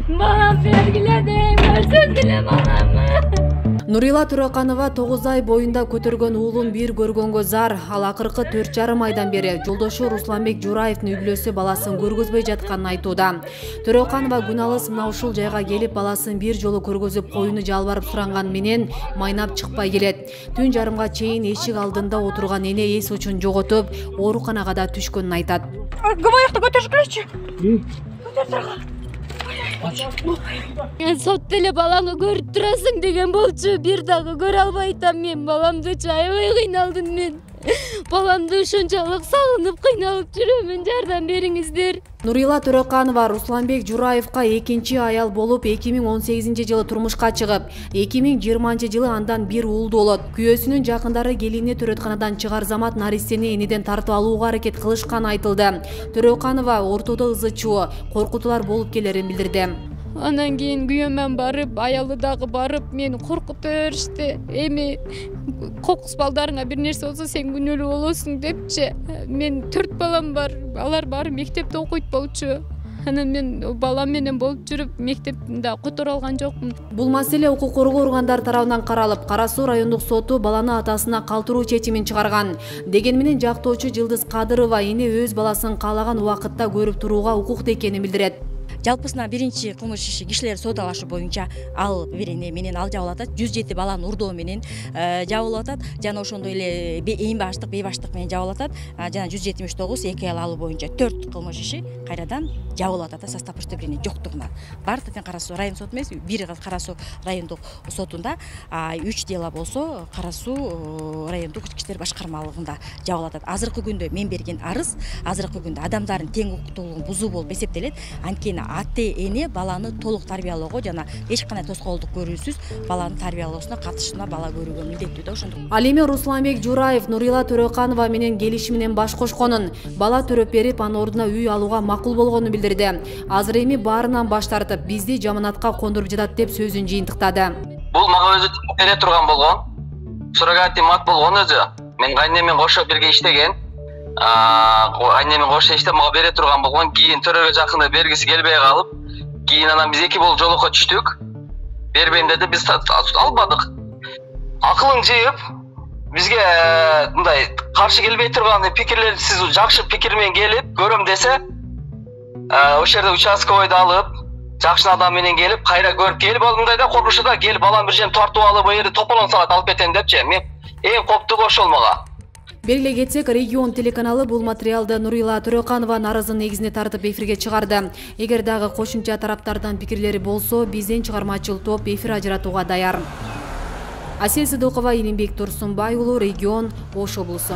Балам бергиле дейм, көрсөткүлө баламы. Нурила Төрөканова 9 ай боюнда көтөргөн уулун бир көргөнгө зар. Ал акыркы 4,5 айдан бери жолдошу Русланбек Жураевдин үй бүлөсү баласын көргөзбөй жатканын айтууда. Төрөканова күн алыс мына ушул жайга келип баласын бир жолу көргөзүп коюуну жалбарып суранган менен майнап чыкпай келет. Түн жарымга чейин эшик алдында отурган эне эс учун жоготуп, ооруканага да түшкөнүн айтат. Гавайыкты көтөрүшкүлөчү. Сот деле балаңы көрүп турасың деген болчу. Бир дагы көрө албай атам мен баламдычы. Аябай кыйналдым мен. Баламды ушунчалык сагынып кыйналып жүрөмүн. Жардам бериңиздер. Нурила Төрөканова Русланбек Жураевка экинчи аял болуп 2018-жылы турмушка чыгып, 2020-жылы андан бир уулду болот. Күйөөсүнүн жакындары келине төрөтканадан чыгар замат наристени энеден тартып алууга аракет кылышканы айтылды. Төрөканова ортодо ызычуу, коркутуулар болуп келерин билдирди. Анан кийин күйөөмөн барып, аялы дагы барып, мени коркута беришти. Эми кокус балдарыңа бир нерсе болсо сен күнөөлүү болосуң депчи. Мен 4 балам бар. Алар баары мектепте окуйт болчу. Анан мен балам менен болуп жүрүп мектепте которо алган жокмун. Бул маселе укук коргоо органдары тарабынан каралып, Кара Суу райондук соту баланы атасына калтыруу чечимин чыгарган. Деген менен жактоочу Жылдыз Кадырова эне өз баласын каалаган убакытта көрүп турууга укуктуу экенин билдирет. Жалпысына биринчи кылмыш иши кишилер сот алышы боюнча ал бир эне менен ал жабылып атат. 107 баланы урдоо менен жабылып атат. Жана ошондой эле эң баштык, бейбаштык менен жабылып атат. Жана 179 эки аял алуу боюнча 4 кылмыш иши кайрадан жабылып атат. Состав преступления жоктугуна. Бардыгы Кара Суу район соту эмес, бир Кара Суу райондук сотунда, 3 дела болсо Кара Суу райондук ички иштер башкармалыгында жабылып атат. Азыркы күндө мен берген арыз, азыркы күндө адамдардын тең укуктуулугун бузуу болуп эсептелет. Анткени ата эне баланы толук тарбиялоого жана эч кандай тоскоолдук көрүүсүз баланы тарбиялоосуна катышына бала көрүүгө милдеттүү да ошондук. Ал эми Русланбек Жураев Нурила Төрөканова менен келишим менен баш кошконун, бала төрөп берип, анын ордуна үй алууга макул болгонун билдирди. Азыр эми баарынан баш тартып, бизди жаманатка кондуруп жатат деп сөзүн жыйынтыктады. Бул мага өзү бере турган болгон, суррогатный мат болгон өзү. Мен кайнемен кошо бирге иштеген. Айнемен кошо иштеп мага бере турган болгон, кийин төрөгө жакында бергиси келбей калып, кийин анан биз эки болуп жолокко түштүк. Бербейм деди, биз албадык. Акылын жыйып, бизге мындай каршы келбей турган пикирлер, сиз жакшы пикир менен келип көрөм десе, ошол жерде участковойду алып, жакшы адам менен келип, кайра көрүп келип, ал мындайда коркушуда келип балам бир жерин тартып алып, бу жерде тополон саат алып кетем депчи. Мен эң коптугу ошол мага. Белгилей кетсек, Регион телеканалы бул материалды Нурила Төрөканова арызын негизине тартып эфирге чыгарды. Эгер дагы кошумча тараптардан пикирлери болсо, биздин чыгармачыл топ эфир ажыратууга даяр. Асел Сыдыкова, Илимбек Турсунбай уулу, Регион, Ош облусу.